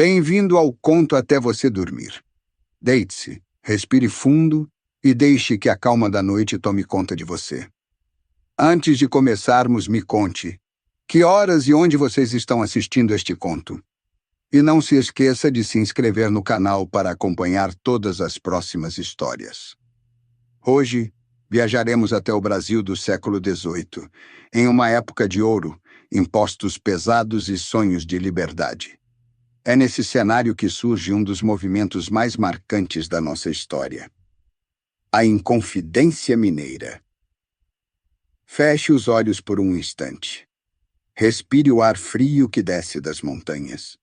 Bem-vindo ao Conto até você dormir. Deite-se, respire fundo e deixe que a calma da noite tome conta de você. Antes de começarmos, me conte, que horas e onde vocês estão assistindo este conto? E não se esqueça de se inscrever no canal para acompanhar todas as próximas histórias. Hoje, viajaremos até o Brasil do século XVIII, em uma época de ouro, impostos pesados e sonhos de liberdade. É nesse cenário que surge um dos movimentos mais marcantes da nossa história: a Inconfidência Mineira. Feche os olhos por um instante. Respire o ar frio que desce das montanhas.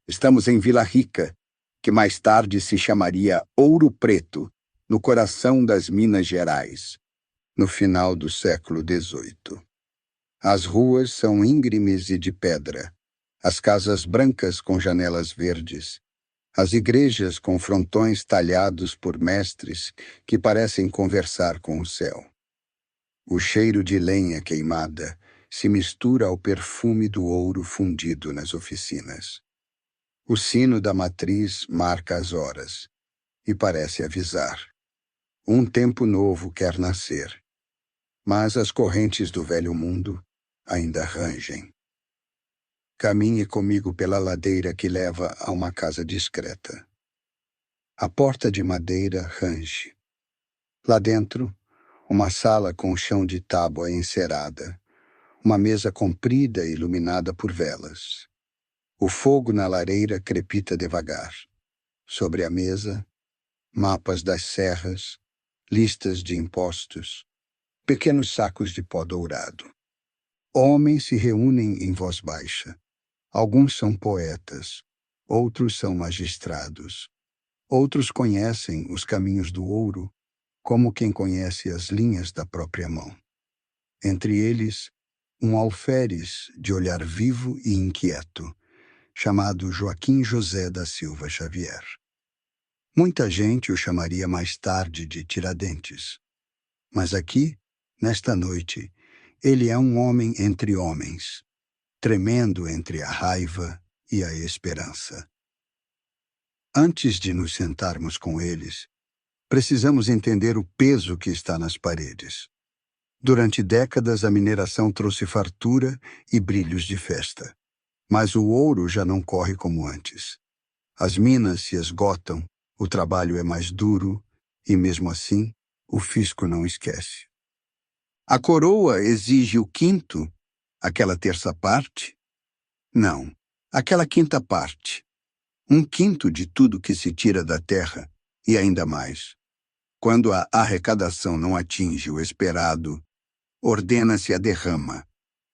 Estamos em Vila Rica, que mais tarde se chamaria Ouro Preto, no coração das Minas Gerais, no final do século XVIII. As ruas são íngremes e de pedra, as casas brancas com janelas verdes, as igrejas com frontões talhados por mestres que parecem conversar com o céu. O cheiro de lenha queimada se mistura ao perfume do ouro fundido nas oficinas. O sino da matriz marca as horas e parece avisar: um tempo novo quer nascer. Mas as correntes do velho mundo ainda rangem. Caminhe comigo pela ladeira que leva a uma casa discreta. A porta de madeira range. Lá dentro, uma sala com chão de tábua encerada, uma mesa comprida iluminada por velas. O fogo na lareira crepita devagar. Sobre a mesa, mapas das serras, listas de impostos, pequenos sacos de pó dourado. Homens se reúnem em voz baixa. Alguns são poetas, outros são magistrados. Outros conhecem os caminhos do ouro, como quem conhece as linhas da própria mão. Entre eles, um alferes de olhar vivo e inquieto, chamado Joaquim José da Silva Xavier. Muita gente o chamaria mais tarde de Tiradentes. Mas aqui, nesta noite, ele é um homem entre homens, tremendo entre a raiva e a esperança. Antes de nos sentarmos com eles, precisamos entender o peso que está nas paredes. Durante décadas, a mineração trouxe fartura e brilhos de festa. Mas o ouro já não corre como antes. As minas se esgotam, o trabalho é mais duro e, mesmo assim, o fisco não esquece. A coroa exige o quinto, aquela terça parte? Não, aquela quinta parte. Um quinto de tudo que se tira da terra, e ainda mais. Quando a arrecadação não atinge o esperado, ordena-se a derrama,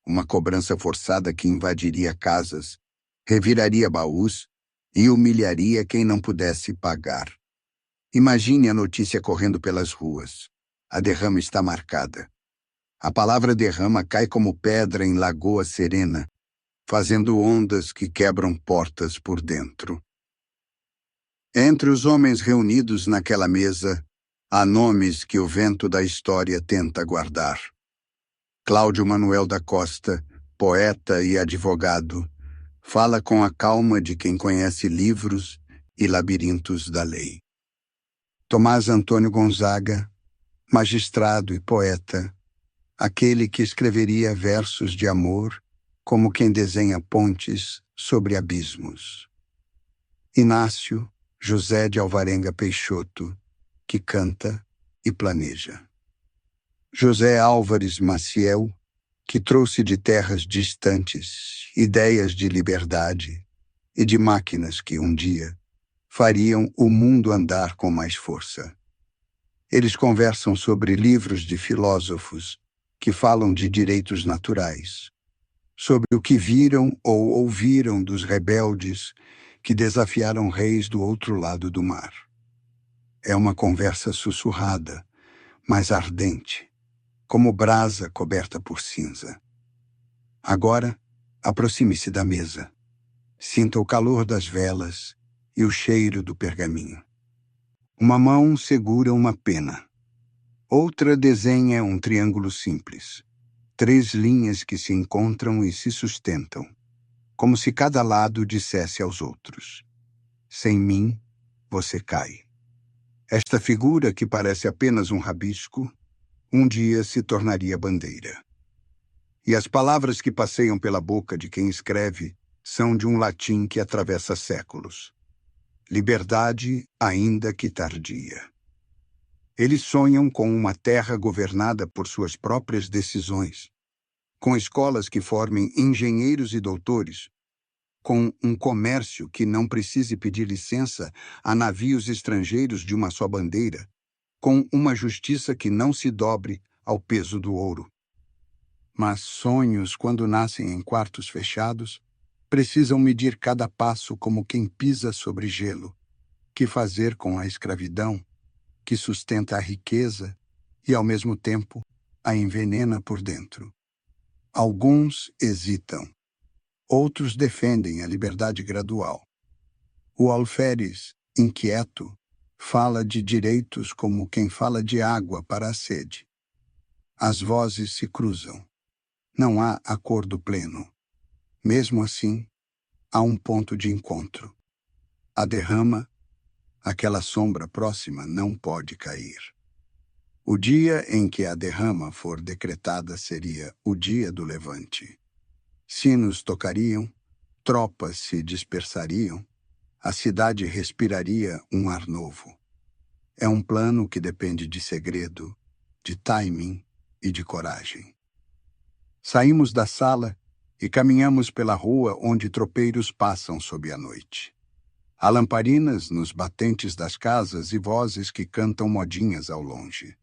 uma cobrança forçada que invadiria casas, reviraria baús e humilharia quem não pudesse pagar. Imagine a notícia correndo pelas ruas. A derrama está marcada. A palavra derrama cai como pedra em lagoa serena, fazendo ondas que quebram portas por dentro. Entre os homens reunidos naquela mesa, há nomes que o vento da história tenta guardar. Cláudio Manuel da Costa, poeta e advogado, fala com a calma de quem conhece livros e labirintos da lei. Tomás Antônio Gonzaga, magistrado e poeta, aquele que escreveria versos de amor como quem desenha pontes sobre abismos. Inácio José de Alvarenga Peixoto, que canta e planeja. José Álvares Maciel, que trouxe de terras distantes ideias de liberdade e de máquinas que um dia fariam o mundo andar com mais força. Eles conversam sobre livros de filósofos que falam de direitos naturais, sobre o que viram ou ouviram dos rebeldes que desafiaram reis do outro lado do mar. É uma conversa sussurrada, mas ardente, como brasa coberta por cinza. Agora, aproxime-se da mesa. Sinta o calor das velas e o cheiro do pergaminho. Uma mão segura uma pena. Outra desenha um triângulo simples. 3 linhas que se encontram e se sustentam, como se cada lado dissesse aos outros: Sem mim, você cai. Esta figura, que parece apenas um rabisco, um dia se tornaria bandeira. E as palavras que passeiam pela boca de quem escreve são de um latim que atravessa séculos. Liberdade, ainda que tardia. Eles sonham com uma terra governada por suas próprias decisões, com escolas que formem engenheiros e doutores, com um comércio que não precise pedir licença a navios estrangeiros de uma só bandeira, com uma justiça que não se dobre ao peso do ouro. Mas sonhos, quando nascem em quartos fechados, precisam medir cada passo como quem pisa sobre gelo. Que fazer com a escravidão, que sustenta a riqueza e, ao mesmo tempo, a envenena por dentro? Alguns hesitam. Outros defendem a liberdade gradual. O alferes, inquieto, fala de direitos como quem fala de água para a sede. As vozes se cruzam. Não há acordo pleno. Mesmo assim, há um ponto de encontro. A derrama, aquela sombra próxima, não pode cair. O dia em que a derrama for decretada seria o dia do levante. Sinos tocariam, tropas se dispersariam, a cidade respiraria um ar novo. É um plano que depende de segredo, de timing e de coragem. Saímos da sala e caminhamos pela rua onde tropeiros passam sob a noite. Há lamparinas nos batentes das casas e vozes que cantam modinhas ao longe.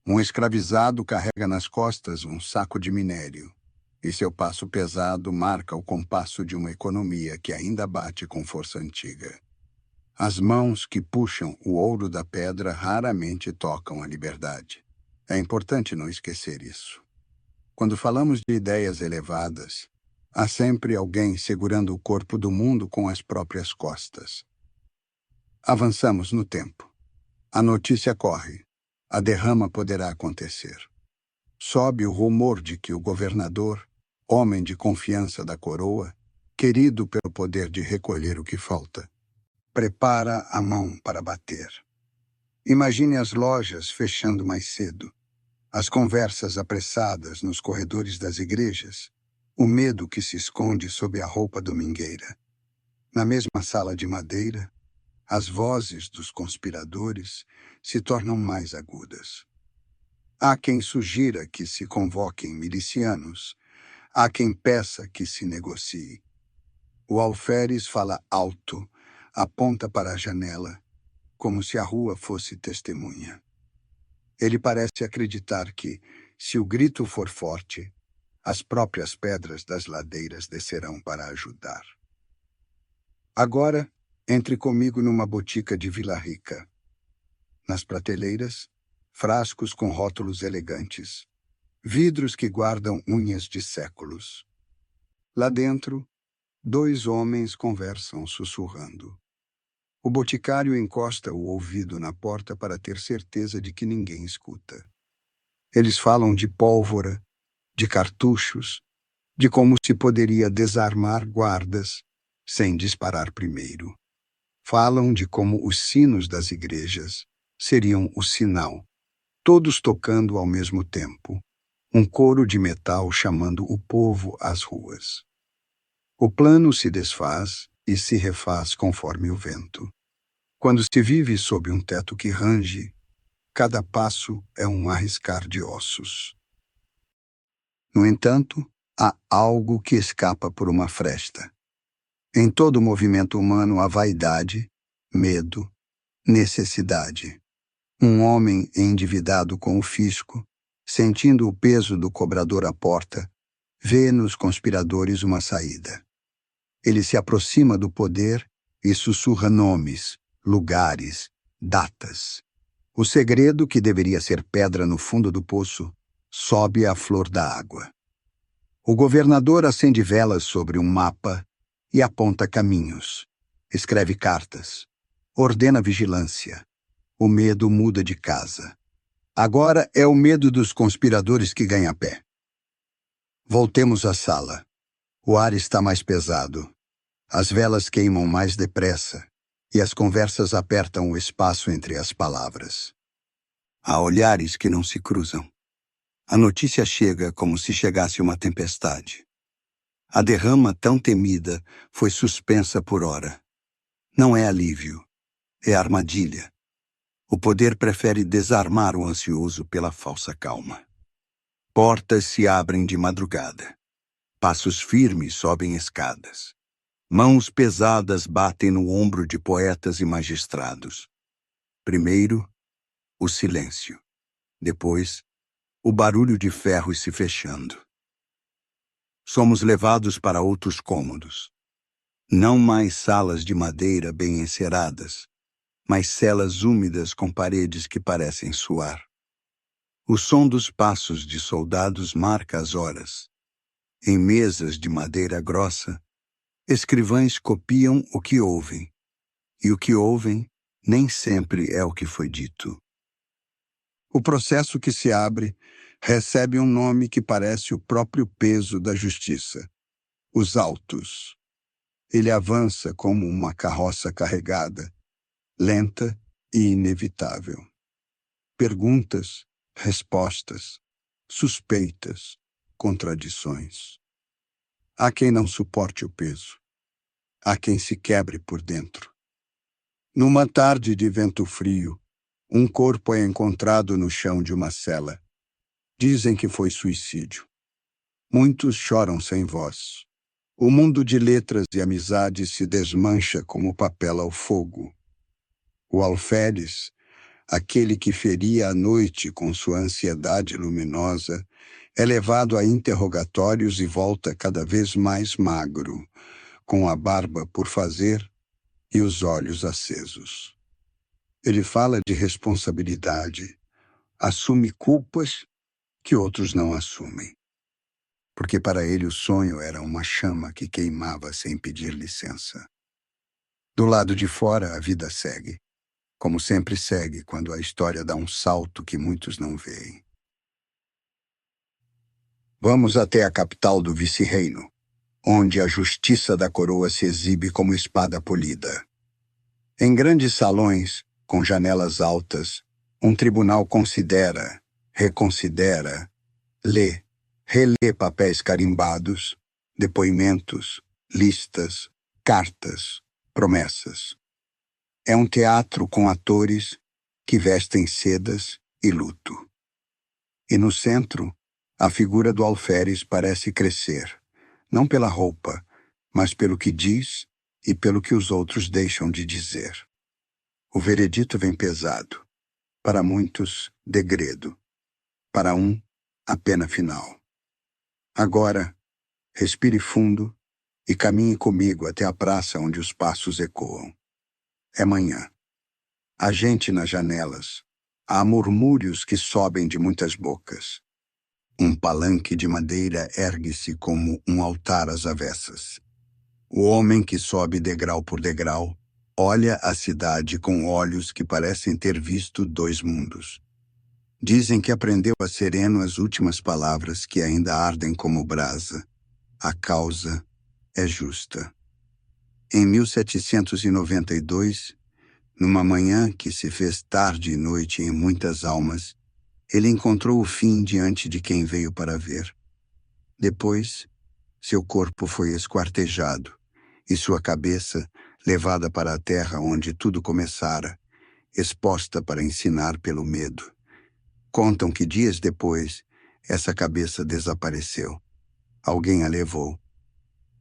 Um escravizado carrega nas costas um saco de minério, e seu passo pesado marca o compasso de uma economia que ainda bate com força antiga. As mãos que puxam o ouro da pedra raramente tocam a liberdade. É importante não esquecer isso. Quando falamos de ideias elevadas, há sempre alguém segurando o corpo do mundo com as próprias costas. Avançamos no tempo. A notícia corre. A derrama poderá acontecer. Sobe o rumor de que o governador, homem de confiança da coroa, querido pelo poder de recolher o que falta, prepara a mão para bater. Imagine as lojas fechando mais cedo, as conversas apressadas nos corredores das igrejas, o medo que se esconde sob a roupa domingueira. Na mesma sala de madeira, as vozes dos conspiradores se tornam mais agudas. Há quem sugira que se convoquem milicianos, há quem peça que se negocie. O alferes fala alto, aponta para a janela, como se a rua fosse testemunha. Ele parece acreditar que, se o grito for forte, as próprias pedras das ladeiras descerão para ajudar. Agora, entre comigo numa botica de Vila Rica. Nas prateleiras, frascos com rótulos elegantes, vidros que guardam unhas de séculos. Lá dentro, 2 homens conversam sussurrando. O boticário encosta o ouvido na porta para ter certeza de que ninguém escuta. Eles falam de pólvora, de cartuchos, de como se poderia desarmar guardas sem disparar primeiro. Falam de como os sinos das igrejas seriam o sinal, todos tocando ao mesmo tempo, um coro de metal chamando o povo às ruas. O plano se desfaz e se refaz conforme o vento. Quando se vive sob um teto que range, cada passo é um arriscar de ossos. No entanto, há algo que escapa por uma fresta. Em todo movimento humano há vaidade, medo, necessidade. Um homem endividado com o fisco, sentindo o peso do cobrador à porta, vê nos conspiradores uma saída. Ele se aproxima do poder e sussurra nomes, lugares, datas. O segredo, que deveria ser pedra no fundo do poço, sobe à flor da água. O governador acende velas sobre um mapa e aponta caminhos. Escreve cartas. Ordena vigilância. O medo muda de casa. Agora é o medo dos conspiradores que ganha pé. Voltemos à sala. O ar está mais pesado. As velas queimam mais depressa. e as conversas apertam o espaço entre as palavras. Há olhares que não se cruzam. A notícia chega como se chegasse uma tempestade. A derrama tão temida foi suspensa por hora. Não é alívio, é armadilha. O poder prefere desarmar o ansioso pela falsa calma. Portas se abrem de madrugada. Passos firmes sobem escadas. Mãos pesadas batem no ombro de poetas e magistrados. Primeiro, o silêncio. Depois, o barulho de ferros se fechando. Somos levados para outros cômodos. Não mais salas de madeira bem enceradas, mas celas úmidas com paredes que parecem suar. O som dos passos de soldados marca as horas. Em mesas de madeira grossa, escrivães copiam o que ouvem, e o que ouvem nem sempre é o que foi dito. O processo que se abre recebe um nome que parece o próprio peso da justiça: os autos. Ele avança como uma carroça carregada, lenta e inevitável. Perguntas, respostas, suspeitas, contradições. Há quem não suporte o peso. Há quem se quebre por dentro. Numa tarde de vento frio, um corpo é encontrado no chão de uma cela. Dizem que foi suicídio. Muitos choram sem voz. O mundo de letras e amizades se desmancha como papel ao fogo. O alferes, aquele que feria a noite com sua ansiedade luminosa, é levado a interrogatórios e volta cada vez mais magro, com a barba por fazer e os olhos acesos. Ele fala de responsabilidade, assume culpas que outros não assumem. Porque para ele o sonho era uma chama que queimava sem pedir licença. Do lado de fora, a vida segue, como sempre segue quando a história dá um salto que muitos não veem. Vamos até a capital do vice-reino, onde a justiça da coroa se exibe como espada polida. Em grandes salões, com janelas altas, um tribunal considera, reconsidera, lê, relê papéis carimbados, depoimentos, listas, cartas, promessas. É um teatro com atores que vestem sedas e luto. E no centro, a figura do alferes parece crescer, não pela roupa, mas pelo que diz e pelo que os outros deixam de dizer. O veredito vem pesado. Para muitos, degredo. Para um, a pena final. Agora, respire fundo e caminhe comigo até a praça onde os passos ecoam. É manhã. Há gente nas janelas. Há murmúrios que sobem de muitas bocas. Um palanque de madeira ergue-se como um altar às avessas. O homem que sobe degrau por degrau olha a cidade com olhos que parecem ter visto dois mundos. Dizem que aprendeu a sereno as últimas palavras que ainda ardem como brasa. A causa é justa. Em 1792, numa manhã que se fez tarde e noite em muitas almas, ele encontrou o fim diante de quem veio para ver. Depois, seu corpo foi esquartejado e sua cabeça levada para a terra onde tudo começara, exposta para ensinar pelo medo. Contam que dias depois, essa cabeça desapareceu. Alguém a levou.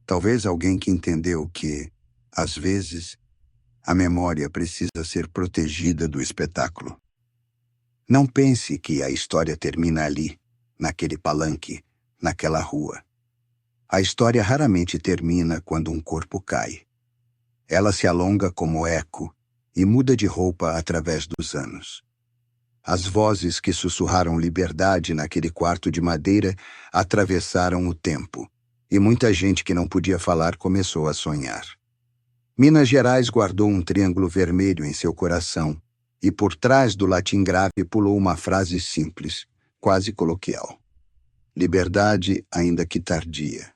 Talvez alguém que entendeu que, às vezes, a memória precisa ser protegida do espetáculo. Não pense que a história termina ali, naquele palanque, naquela rua. A história raramente termina quando um corpo cai. Ela se alonga como eco e muda de roupa através dos anos. As vozes que sussurraram liberdade naquele quarto de madeira atravessaram o tempo, e muita gente que não podia falar começou a sonhar. Minas Gerais guardou um triângulo vermelho em seu coração, e por trás do latim grave pulou uma frase simples, quase coloquial. Liberdade, ainda que tardia.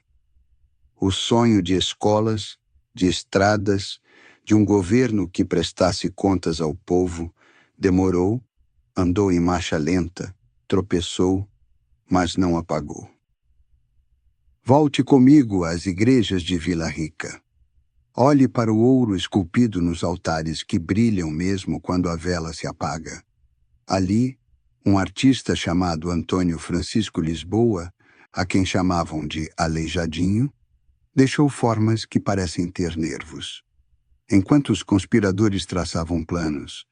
O sonho de escolas, de estradas, de um governo que prestasse contas ao povo, demorou, andou em marcha lenta, tropeçou, mas não apagou. Volte comigo às igrejas de Vila Rica. Olhe para o ouro esculpido nos altares que brilham mesmo quando a vela se apaga. Ali, um artista chamado Antônio Francisco Lisboa, a quem chamavam de Aleijadinho, deixou formas que parecem ter nervos. Enquanto os conspiradores traçavam planos,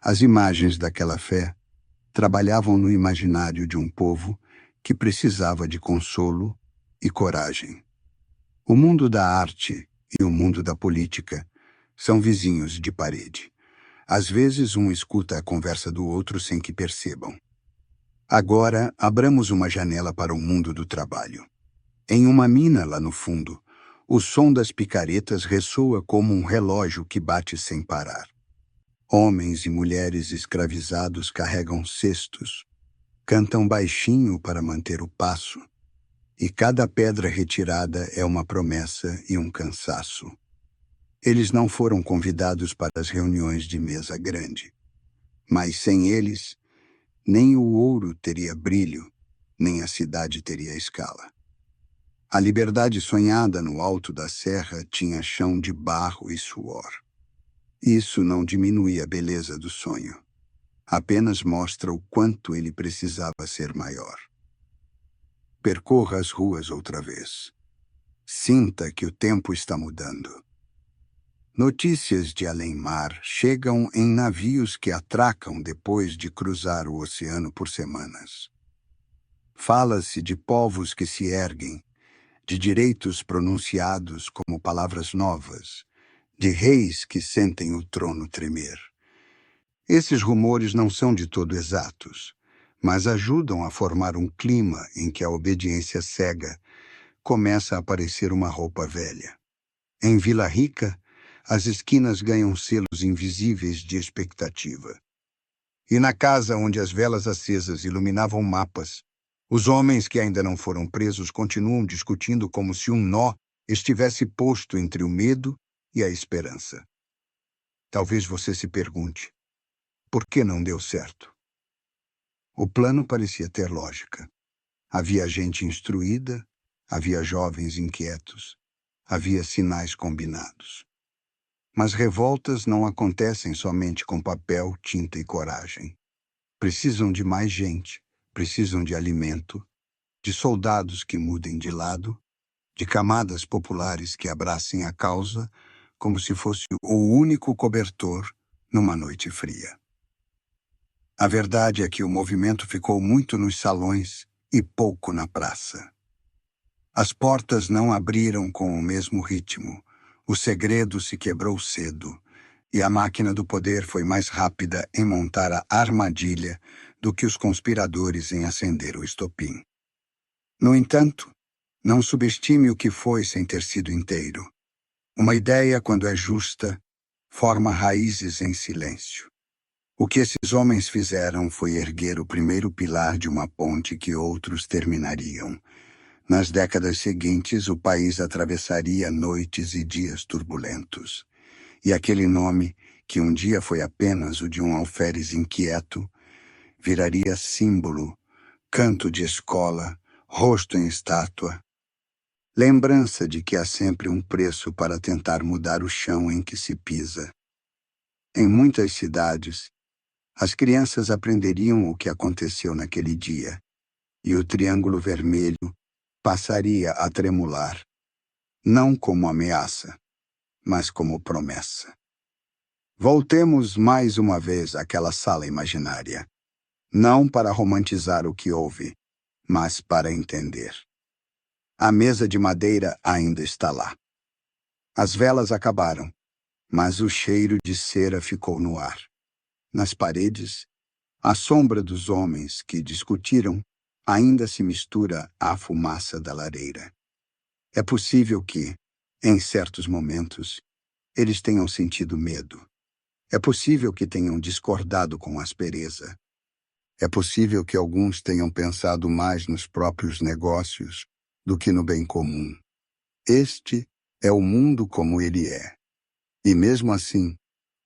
as imagens daquela fé trabalhavam no imaginário de um povo que precisava de consolo e coragem. O mundo da arte e o mundo da política são vizinhos de parede. Às vezes, um escuta a conversa do outro sem que percebam. Agora, abramos uma janela para o mundo do trabalho. Em uma mina lá no fundo, o som das picaretas ressoa como um relógio que bate sem parar. Homens e mulheres escravizados carregam cestos, cantam baixinho para manter o passo, e cada pedra retirada é uma promessa e um cansaço. Eles não foram convidados para as reuniões de mesa grande, mas sem eles, nem o ouro teria brilho, nem a cidade teria escala. A liberdade sonhada no alto da serra tinha chão de barro e suor. Isso não diminui a beleza do sonho, apenas mostra o quanto ele precisava ser maior. Percorra as ruas outra vez. Sinta que o tempo está mudando. Notícias de além-mar chegam em navios que atracam depois de cruzar o oceano por semanas. Fala-se de povos que se erguem, de direitos pronunciados como palavras novas, de reis que sentem o trono tremer. Esses rumores não são de todo exatos, mas ajudam a formar um clima em que a obediência cega começa a parecer uma roupa velha. Em Vila Rica, as esquinas ganham selos invisíveis de expectativa. E na casa onde as velas acesas iluminavam mapas, os homens que ainda não foram presos continuam discutindo como se um nó estivesse posto entre o medo e a esperança. Talvez você se pergunte, por que não deu certo? O plano parecia ter lógica. Havia gente instruída, havia jovens inquietos, havia sinais combinados. Mas revoltas não acontecem somente com papel, tinta e coragem. Precisam de mais gente, precisam de alimento, de soldados que mudem de lado, de camadas populares que abracem a causa como se fosse o único cobertor numa noite fria. A verdade é que o movimento ficou muito nos salões e pouco na praça. As portas não abriram com o mesmo ritmo. O segredo se quebrou cedo, e a máquina do poder foi mais rápida em montar a armadilha do que os conspiradores em acender o estopim. No entanto, não subestime o que foi sem ter sido inteiro. Uma ideia, quando é justa, forma raízes em silêncio. O que esses homens fizeram foi erguer o primeiro pilar de uma ponte que outros terminariam. Nas décadas seguintes, o país atravessaria noites e dias turbulentos. E aquele nome, que um dia foi apenas o de um alferes inquieto, viraria símbolo, canto de escola, rosto em estátua. Lembrança de que há sempre um preço para tentar mudar o chão em que se pisa. Em muitas cidades, as crianças aprenderiam o que aconteceu naquele dia, e o Triângulo Vermelho passaria a tremular, não como ameaça, mas como promessa. Voltemos mais uma vez àquela sala imaginária, não para romantizar o que houve, mas para entender. A mesa de madeira ainda está lá. As velas acabaram, mas o cheiro de cera ficou no ar. Nas paredes, a sombra dos homens que discutiram ainda se mistura à fumaça da lareira. É possível que, em certos momentos, eles tenham sentido medo. É possível que tenham discordado com aspereza. É possível que alguns tenham pensado mais nos próprios negócios do que no bem comum. Este é o mundo como ele é. E mesmo assim,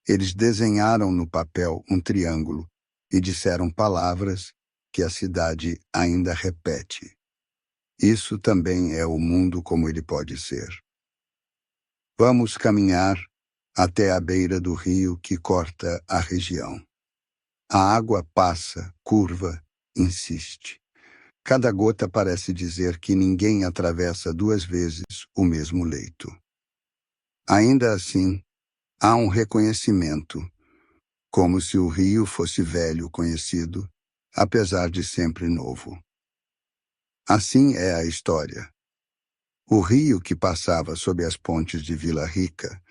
eles desenharam no papel um triângulo e disseram palavras que a cidade ainda repete. Isso também é o mundo como ele pode ser. Vamos caminhar até a beira do rio que corta a região. A água passa, curva, insiste. Cada gota parece dizer que ninguém atravessa duas vezes o mesmo leito. Ainda assim, há um reconhecimento, como se o rio fosse velho conhecido, apesar de sempre novo. Assim é a história. O rio que passava sob as pontes de Vila Rica,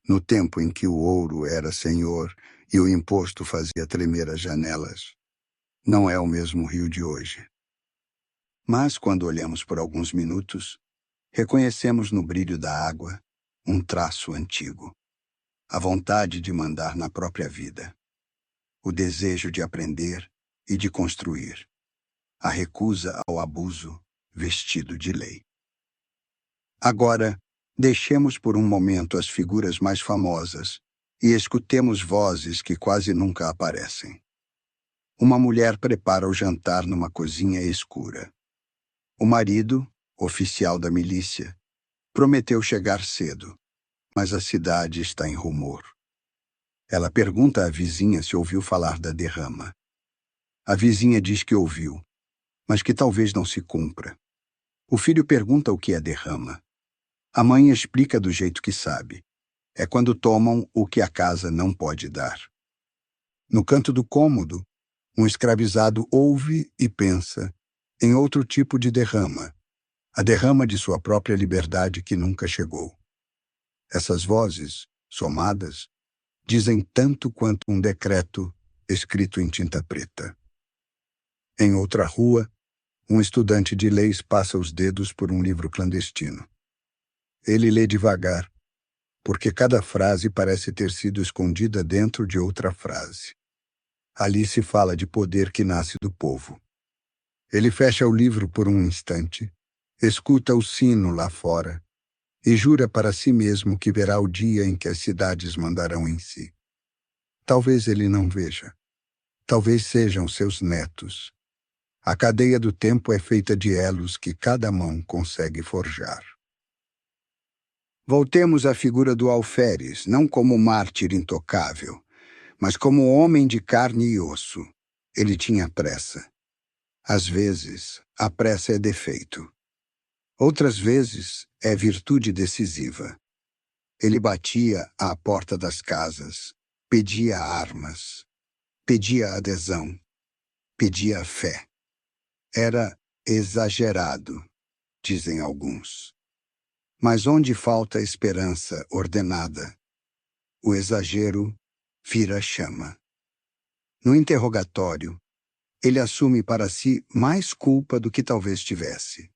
no tempo em que o ouro era senhor e o imposto fazia tremer as janelas, não é o mesmo rio de hoje. Mas, quando olhamos por alguns minutos, reconhecemos no brilho da água um traço antigo. A vontade de mandar na própria vida. O desejo de aprender e de construir. A recusa ao abuso vestido de lei. Agora, deixemos por um momento as figuras mais famosas e escutemos vozes que quase nunca aparecem. Uma mulher prepara o jantar numa cozinha escura. O marido, oficial da milícia, prometeu chegar cedo, mas a cidade está em rumor. Ela pergunta à vizinha se ouviu falar da derrama. A vizinha diz que ouviu, mas que talvez não se cumpra. O filho pergunta o que é derrama. A mãe explica do jeito que sabe. É quando tomam o que a casa não pode dar. No canto do cômodo, um escravizado ouve e pensa em outro tipo de derrama, a derrama de sua própria liberdade que nunca chegou. Essas vozes, somadas, dizem tanto quanto um decreto escrito em tinta preta. Em outra rua, um estudante de leis passa os dedos por um livro clandestino. Ele lê devagar, porque cada frase parece ter sido escondida dentro de outra frase. Ali se fala de poder que nasce do povo. Ele fecha o livro por um instante, escuta o sino lá fora e jura para si mesmo que verá o dia em que as cidades mandarão em si. Talvez ele não veja. Talvez sejam seus netos. A cadeia do tempo é feita de elos que cada mão consegue forjar. Voltemos à figura do alferes, não como mártir intocável, mas como homem de carne e osso. Ele tinha pressa. Às vezes, a pressa é defeito. Outras vezes, é virtude decisiva. Ele batia à porta das casas, pedia armas, pedia adesão, pedia fé. Era exagerado, dizem alguns. Mas onde falta esperança ordenada, o exagero vira chama. No interrogatório, ele assume para si mais culpa do que talvez tivesse.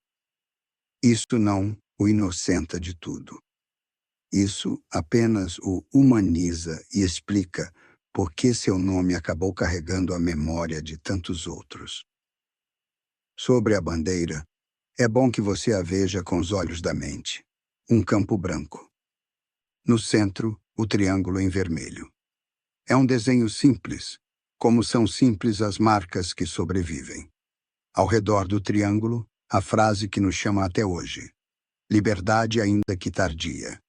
Isso não o inocenta de tudo. Isso apenas o humaniza e explica por que seu nome acabou carregando a memória de tantos outros. Sobre a bandeira, é bom que você a veja com os olhos da mente. Um campo branco. No centro, o triângulo em vermelho. É um desenho simples, como são simples as marcas que sobrevivem. Ao redor do triângulo, a frase que nos chama até hoje. Liberdade ainda que tardia.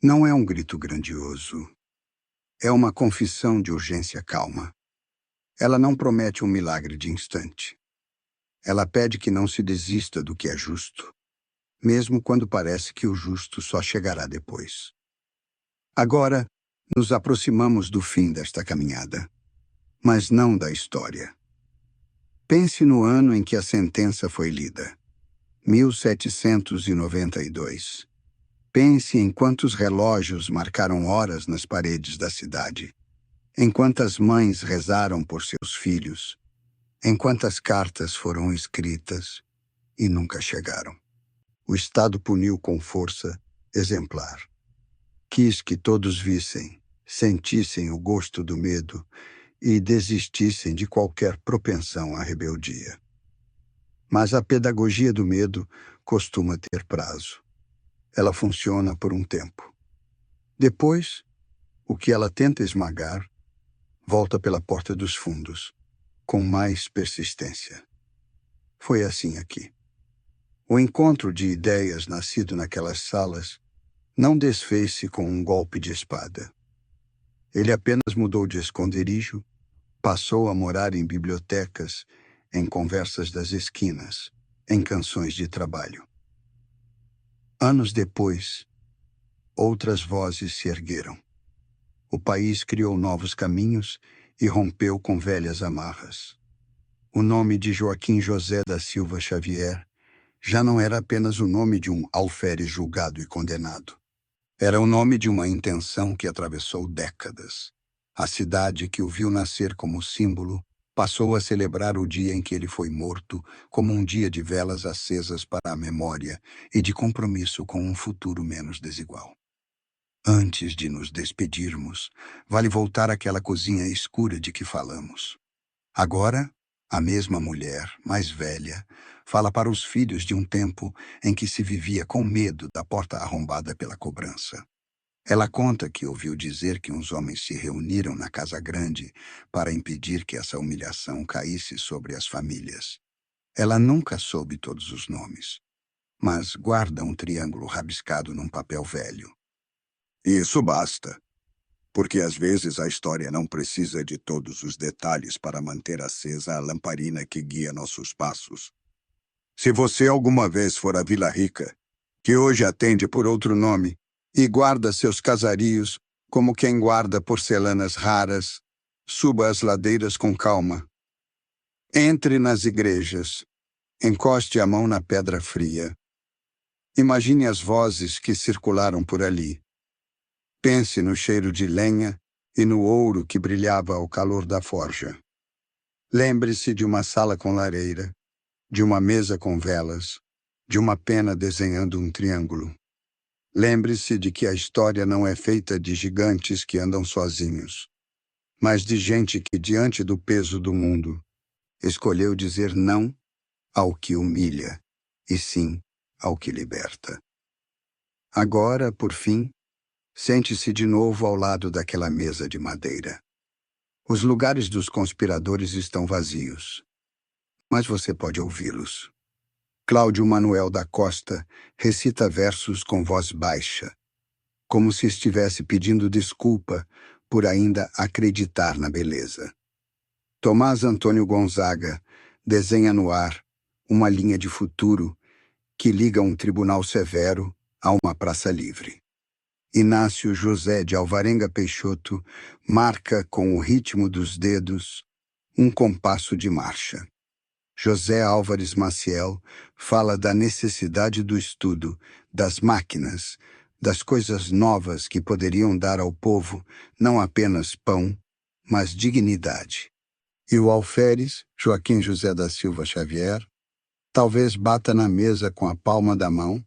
Não é um grito grandioso. É uma confissão de urgência calma. Ela não promete um milagre de instante. Ela pede que não se desista do que é justo, mesmo quando parece que o justo só chegará depois. Agora, nos aproximamos do fim desta caminhada, mas não da história. Pense no ano em que a sentença foi lida. 1792. Pense em quantos relógios marcaram horas nas paredes da cidade, em quantas mães rezaram por seus filhos, em quantas cartas foram escritas e nunca chegaram. O Estado puniu com força exemplar. Quis que todos vissem, sentissem o gosto do medo e desistissem de qualquer propensão à rebeldia. Mas a pedagogia do medo costuma ter prazo. Ela funciona por um tempo. Depois, o que ela tenta esmagar volta pela porta dos fundos, com mais persistência. Foi assim aqui. O encontro de ideias nascido naquelas salas não desfez-se com um golpe de espada. Ele apenas mudou de esconderijo, passou a morar em bibliotecas, em conversas das esquinas, em canções de trabalho. Anos depois, outras vozes se ergueram. O país criou novos caminhos e rompeu com velhas amarras. O nome de Joaquim José da Silva Xavier já não era apenas o nome de um alferes julgado e condenado. Era o nome de uma intenção que atravessou décadas. A cidade que o viu nascer como símbolo passou a celebrar o dia em que ele foi morto como um dia de velas acesas para a memória e de compromisso com um futuro menos desigual. Antes de nos despedirmos, vale voltar àquela cozinha escura de que falamos. Agora, a mesma mulher, mais velha, fala para os filhos de um tempo em que se vivia com medo da porta arrombada pela cobrança. Ela conta que ouviu dizer que uns homens se reuniram na Casa Grande para impedir que essa humilhação caísse sobre as famílias. Ela nunca soube todos os nomes, mas guarda um triângulo rabiscado num papel velho. Isso basta, porque às vezes a história não precisa de todos os detalhes para manter acesa a lamparina que guia nossos passos. Se você alguma vez for à Vila Rica, que hoje atende por outro nome, e guarda seus casarios como quem guarda porcelanas raras, suba as ladeiras com calma. Entre nas igrejas, encoste a mão na pedra fria. Imagine as vozes que circularam por ali. Pense no cheiro de lenha e no ouro que brilhava ao calor da forja. Lembre-se de uma sala com lareira, de uma mesa com velas, de uma pena desenhando um triângulo. Lembre-se de que a história não é feita de gigantes que andam sozinhos, mas de gente que, diante do peso do mundo, escolheu dizer não ao que humilha e sim ao que liberta. Agora, por fim, sente-se de novo ao lado daquela mesa de madeira. Os lugares dos conspiradores estão vazios, mas você pode ouvi-los. Cláudio Manuel da Costa recita versos com voz baixa, como se estivesse pedindo desculpa por ainda acreditar na beleza. Tomás Antônio Gonzaga desenha no ar uma linha de futuro que liga um tribunal severo a uma praça livre. Inácio José de Alvarenga Peixoto marca com o ritmo dos dedos um compasso de marcha. José Álvares Maciel fala da necessidade do estudo, das máquinas, das coisas novas que poderiam dar ao povo não apenas pão, mas dignidade. E o alferes, Joaquim José da Silva Xavier, talvez bata na mesa com a palma da mão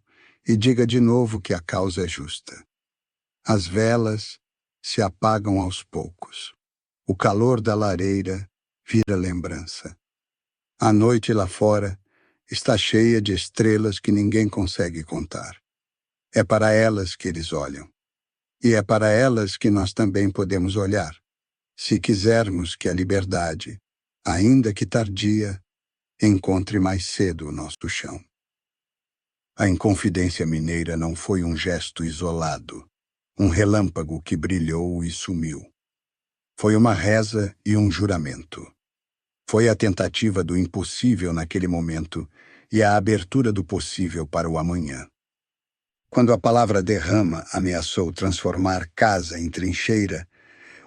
e diga de novo que a causa é justa. As velas se apagam aos poucos. O calor da lareira vira lembrança. A noite lá fora está cheia de estrelas que ninguém consegue contar. É para elas que eles olham. E é para elas que nós também podemos olhar, se quisermos que a liberdade, ainda que tardia, encontre mais cedo o nosso chão. A Inconfidência Mineira não foi um gesto isolado, um relâmpago que brilhou e sumiu. Foi uma reza e um juramento. Foi a tentativa do impossível naquele momento e a abertura do possível para o amanhã. Quando a palavra derrama ameaçou transformar casa em trincheira,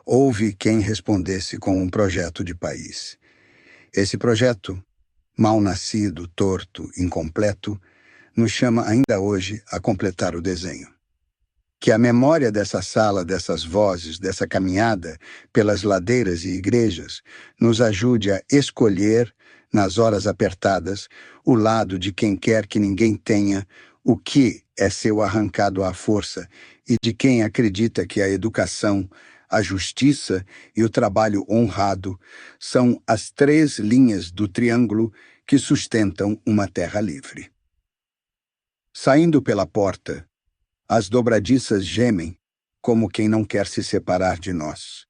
houve quem respondesse com um projeto de país. Esse projeto, mal nascido, torto, incompleto, nos chama ainda hoje a completar o desenho. Que a memória dessa sala, dessas vozes, dessa caminhada pelas ladeiras e igrejas nos ajude a escolher, nas horas apertadas, o lado de quem quer que ninguém tenha o que é seu arrancado à força e de quem acredita que a educação, a justiça e o trabalho honrado são as 3 linhas do triângulo que sustentam uma terra livre. Saindo pela porta, as dobradiças gemem como quem não quer se separar de nós.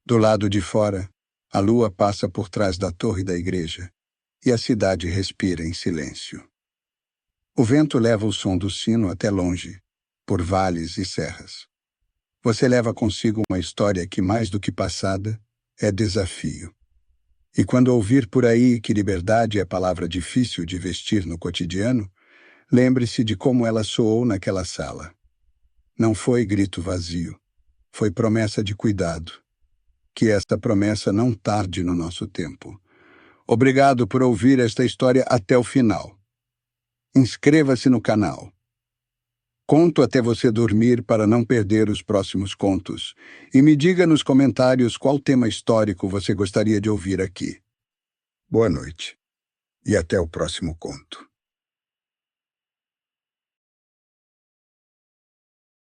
Do lado de fora, a lua passa por trás da torre da igreja e a cidade respira em silêncio. O vento leva o som do sino até longe, por vales e serras. Você leva consigo uma história que, mais do que passada, é desafio. E quando ouvir por aí que liberdade é palavra difícil de vestir no cotidiano, lembre-se de como ela soou naquela sala. Não foi grito vazio, foi promessa de cuidado. Que esta promessa não tarde no nosso tempo. Obrigado por ouvir esta história até o final. Inscreva-se no canal. Conto até você dormir para não perder os próximos contos. E me diga nos comentários qual tema histórico você gostaria de ouvir aqui. Boa noite e até o próximo conto.